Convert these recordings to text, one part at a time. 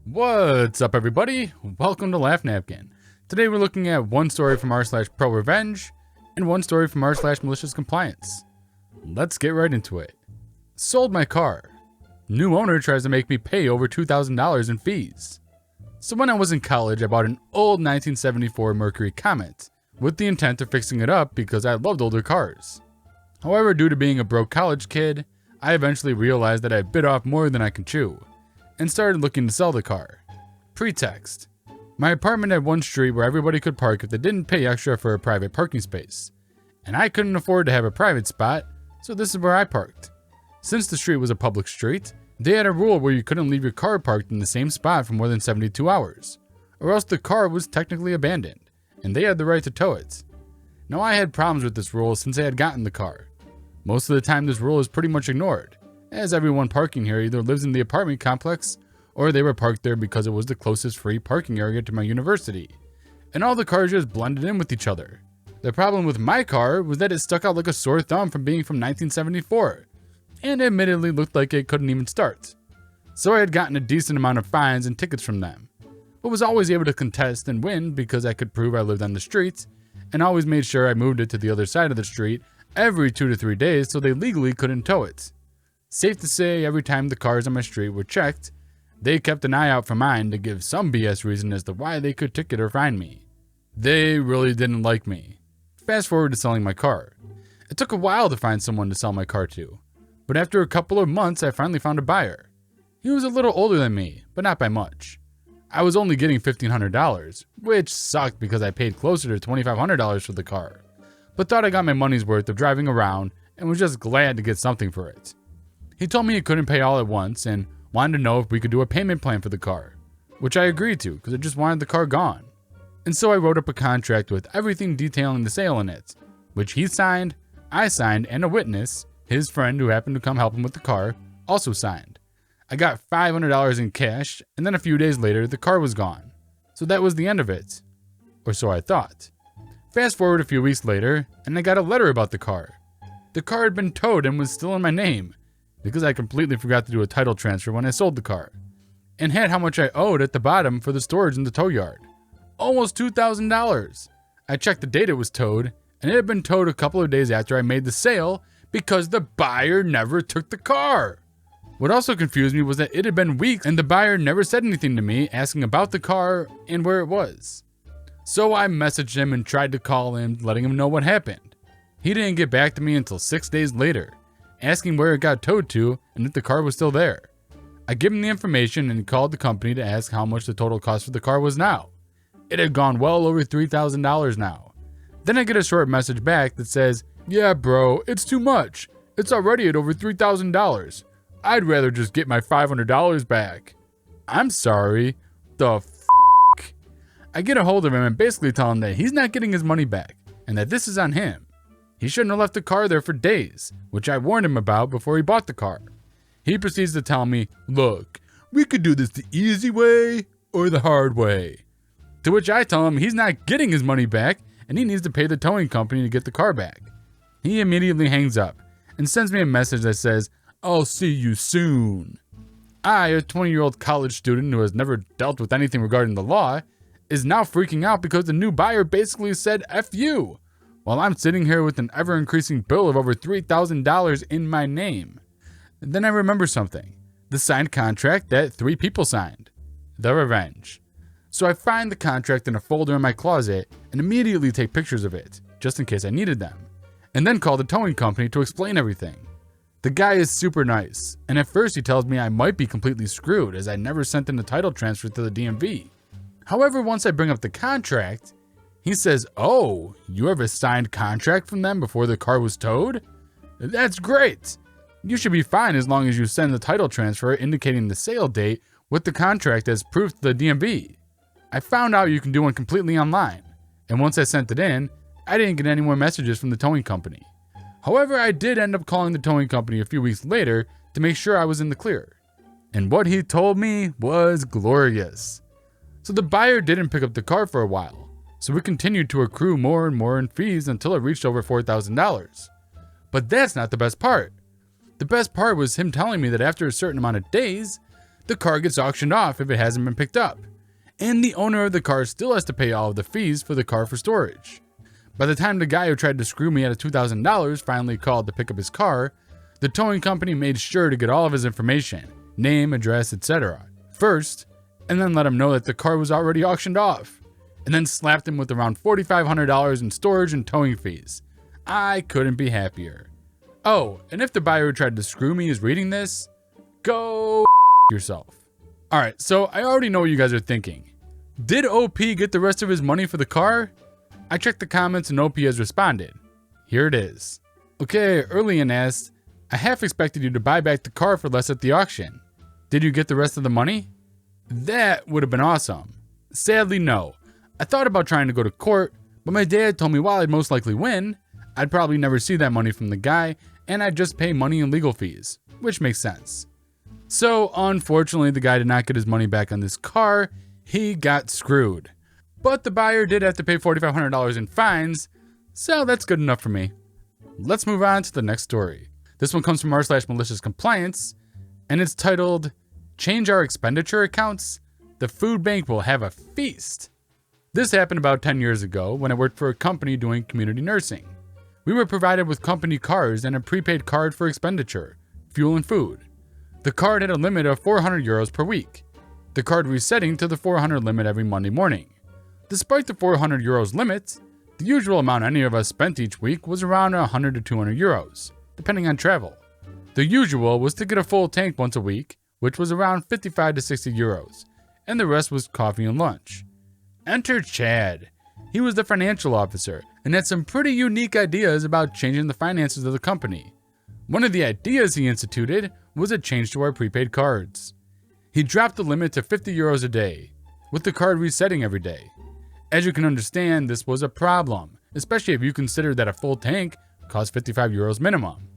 What's up, everybody? Welcome to LaughNapkin. Today we're looking at one story from r/ProRevenge and one story from r/malicious compliance. Let's get right into it. Sold my car. New owner tries to make me pay over $2,000 in fees. So when I was in college, I bought an old 1974 Mercury Comet with the intent of fixing it up because I loved older cars. However, due to being a broke college kid, I eventually realized that I bit off more than I could chew and started looking to sell the car. Pretext: my apartment had one street where everybody could park if they didn't pay extra for a private parking space, and I couldn't afford to have a private spot, so this is where I parked. Since the street was a public street, they had a rule where you couldn't leave your car parked in the same spot for more than 72 hours, or else the car was technically abandoned, and they had the right to tow it. Now, I had problems with this rule since I had gotten the car. Most of the time this rule is pretty much ignored, as everyone parking here either lives in the apartment complex or they were parked there because it was the closest free parking area to my university, and all the cars just blended in with each other. The problem with my car was that it stuck out like a sore thumb from being from 1974, and admittedly looked like it couldn't even start. So I had gotten a decent amount of fines and tickets from them, but was always able to contest and win because I could prove I lived on the street, and always made sure I moved it to the other side of the street every 2 to 3 days so they legally couldn't tow it. Safe to say, every time the cars on my street were checked, they kept an eye out for mine to give some BS reason as to why they could ticket or fine me. They really didn't like me. Fast forward to selling my car. It took a while to find someone to sell my car to, but after a couple of months I finally found a buyer. He was a little older than me, but not by much. I was only getting $1,500, which sucked because I paid closer to $2,500 for the car, but thought I got my money's worth of driving around and was just glad to get something for it. He told me he couldn't pay all at once and wanted to know if we could do a payment plan for the car, which I agreed to because I just wanted the car gone. And so I wrote up a contract with everything detailing the sale in it, which he signed, I signed, and a witness, his friend who happened to come help him with the car, also signed. I got $500 in cash, and then a few days later the car was gone. So that was the end of it. Or so I thought. Fast forward a few weeks later, and I got a letter about the car. The car had been towed and was still in my name, because I completely forgot to do a title transfer when I sold the car, and had how much I owed at the bottom for the storage in the tow yard. Almost $2,000. I checked the date it was towed, and it had been towed a couple of days after I made the sale because the buyer never took the car. What also confused me was that it had been weeks and the buyer never said anything to me asking about the car and where it was. So I messaged him and tried to call him, letting him know what happened. He didn't get back to me until 6 days later, asking where it got towed to and if the car was still there. I gave him the information and he called the company to ask how much the total cost for the car was now. It had gone well over $3,000 now. Then I get a short message back that says, "Yeah bro, it's too much. It's already at over $3,000. I'd rather just get my $500 back." I'm sorry. The f***? I get a hold of him and basically tell him that he's not getting his money back and that this is on him. He shouldn't have left the car there for days, which I warned him about before he bought the car. He proceeds to tell me, "Look, we could do this the easy way or the hard way." To which I tell him he's not getting his money back and he needs to pay the towing company to get the car back. He immediately hangs up and sends me a message that says, "I'll see you soon." I, a 20-year-old college student who has never dealt with anything regarding the law, is now freaking out because the new buyer basically said F you, while I'm sitting here with an ever-increasing bill of over $3,000 in my name. Then I remember something. The signed contract that 3 people signed. The Revenge. So I find the contract in a folder in my closet and immediately take pictures of it, just in case I needed them, and then call the towing company to explain everything. The guy is super nice, and at first he tells me I might be completely screwed as I never sent in the title transfer to the DMV. However, once I bring up the contract, he says, "Oh, you have a signed contract from them before the car was towed? That's great. You should be fine as long as you send the title transfer indicating the sale date with the contract as proof to the DMV. I found out you can do one completely online, and once I sent it in, I didn't get any more messages from the towing company. However, I did end up calling the towing company a few weeks later to make sure I was in the clear. And what he told me was glorious. So the buyer didn't pick up the car for a while, so it continued to accrue more and more in fees until it reached over $4,000. But that's not the best part. The best part was him telling me that after a certain amount of days, the car gets auctioned off if it hasn't been picked up, and the owner of the car still has to pay all of the fees for the car for storage. By the time the guy who tried to screw me out of $2,000 finally called to pick up his car, the towing company made sure to get all of his information, name, address, etc. first, and then let him know that the car was already auctioned off, and then slapped him with around $4,500 in storage and towing fees. I couldn't be happier. Oh, and if the buyer who tried to screw me is reading this, go yourself. Alright, so I already know what you guys are thinking. Did OP get the rest of his money for the car? I checked the comments and OP has responded. Here it is. Okay, Erlian asked, I half expected you to buy back the car for less at the auction. Did you get the rest of the money? That would have been awesome. Sadly, no. I thought about trying to go to court, but my dad told me while I'd most likely win, I'd probably never see that money from the guy, and I'd just pay money in legal fees, which makes sense. So, unfortunately, the guy did not get his money back on this car. He got screwed. But the buyer did have to pay $4,500 in fines, so that's good enough for me. Let's move on to the next story. This one comes from r/malicious compliance, and it's titled, Change Our Expenditure Accounts? The food bank will have a feast. This happened about 10 years ago when I worked for a company doing community nursing. We were provided with company cards and a prepaid card for expenditure, fuel and food. The card had a limit of 400 euros per week. The card resetting to the 400 limit every Monday morning. Despite the 400 euros limit, the usual amount any of us spent each week was around 100 to 200 euros, depending on travel. The usual was to get a full tank once a week, which was around 55 to 60 euros, and the rest was coffee and lunch. Enter Chad. He was the financial officer and had some pretty unique ideas about changing the finances of the company. One of the ideas he instituted was a change to our prepaid cards. He dropped the limit to 50 euros a day, with the card resetting every day. As you can understand, this was a problem, especially if you consider that a full tank cost 55 euros minimum.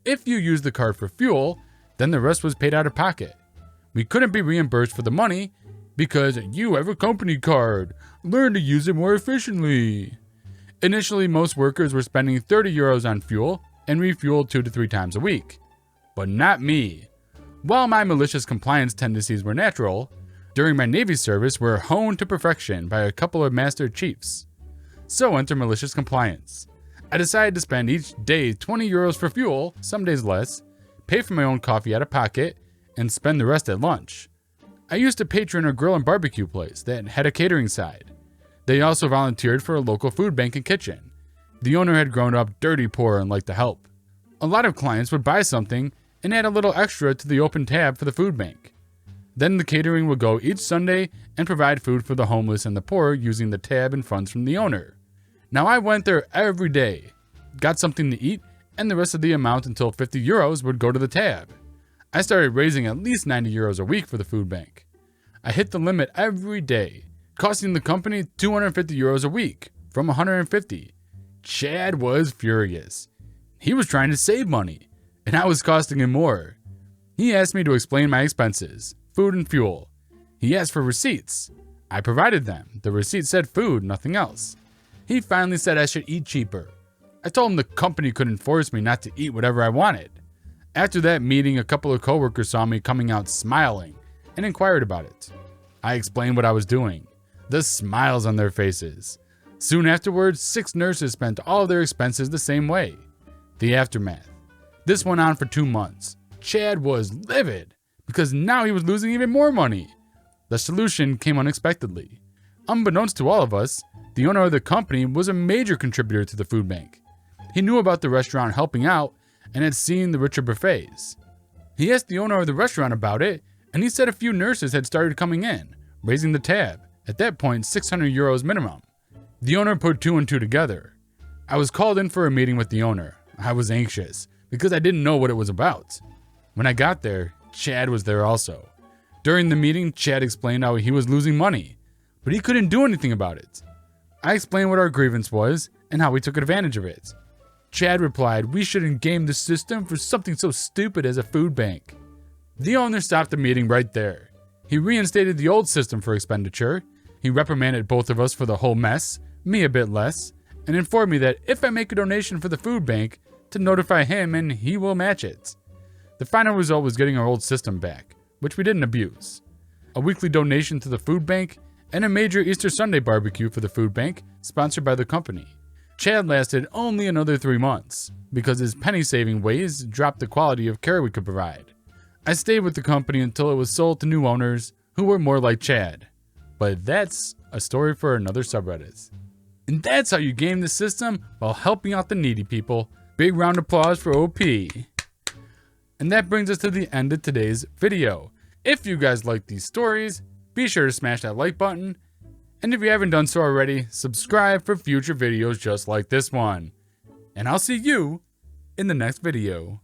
If you used the card for fuel, then the rest was paid out of pocket. We couldn't be reimbursed for the money because you have a company card. Learn to use it more efficiently. Initially, most workers were spending 30 euros on fuel and refueled 2 to 3 times a week. But not me. While my malicious compliance tendencies were natural, during my Navy service were honed to perfection by a couple of master chiefs. So enter malicious compliance. I decided to spend each day 20 euros for fuel, some days less, pay for my own coffee out of pocket, and spend the rest at lunch. I used to patron a grill and barbecue place that had a catering side. They also volunteered for a local food bank and kitchen. The owner had grown up dirty poor and liked to help. A lot of clients would buy something and add a little extra to the open tab for the food bank. Then the catering would go each Sunday and provide food for the homeless and the poor using the tab and funds from the owner. Now I went there every day, got something to eat, and the rest of the amount until 50 euros would go to the tab. I started raising at least 90 euros a week for the food bank. I hit the limit every day, costing the company 250 euros a week from 150. Chad was furious. He was trying to save money, and I was costing him more. He asked me to explain my expenses, food and fuel. He asked for receipts. I provided them. The receipt said food, nothing else. He finally said I should eat cheaper. I told him the company couldn't force me not to eat whatever I wanted. After that meeting, a couple of coworkers saw me coming out smiling and inquired about it. I explained what I was doing. The smiles on their faces. Soon afterwards, 6 nurses spent all of their expenses the same way. The aftermath. This went on for 2 months. Chad was livid because now he was losing even more money. The solution came unexpectedly. Unbeknownst to all of us, the owner of the company was a major contributor to the food bank. He knew about the restaurant helping out and had seen the richer buffets. He asked the owner of the restaurant about it, and he said a few nurses had started coming in, raising the tab, at that point 600 euros minimum. The owner put 2 and 2 together. I was called in for a meeting with the owner. I was anxious because I didn't know what it was about. When I got there, Chad was there also. During the meeting, Chad explained how he was losing money, but he couldn't do anything about it. I explained what our grievance was and how we took advantage of it. Chad replied, we shouldn't game the system for something so stupid as a food bank. The owner stopped the meeting right there. He reinstated the old system for expenditure. He reprimanded both of us for the whole mess, me a bit less, and informed me that if I make a donation for the food bank, to notify him and he will match it. The final result was getting our old system back, which we didn't abuse, a weekly donation to the food bank, and a major Easter Sunday barbecue for the food bank, sponsored by the company. Chad lasted only another 3 months, because his penny-saving ways dropped the quality of care we could provide. I stayed with the company until it was sold to new owners who were more like Chad. But that's a story for another subreddit. And that's how you game the system while helping out the needy people. Big round of applause for OP. And that brings us to the end of today's video. If you guys like these stories, be sure to smash that like button. And if you haven't done so already, subscribe for future videos just like this one. And I'll see you in the next video.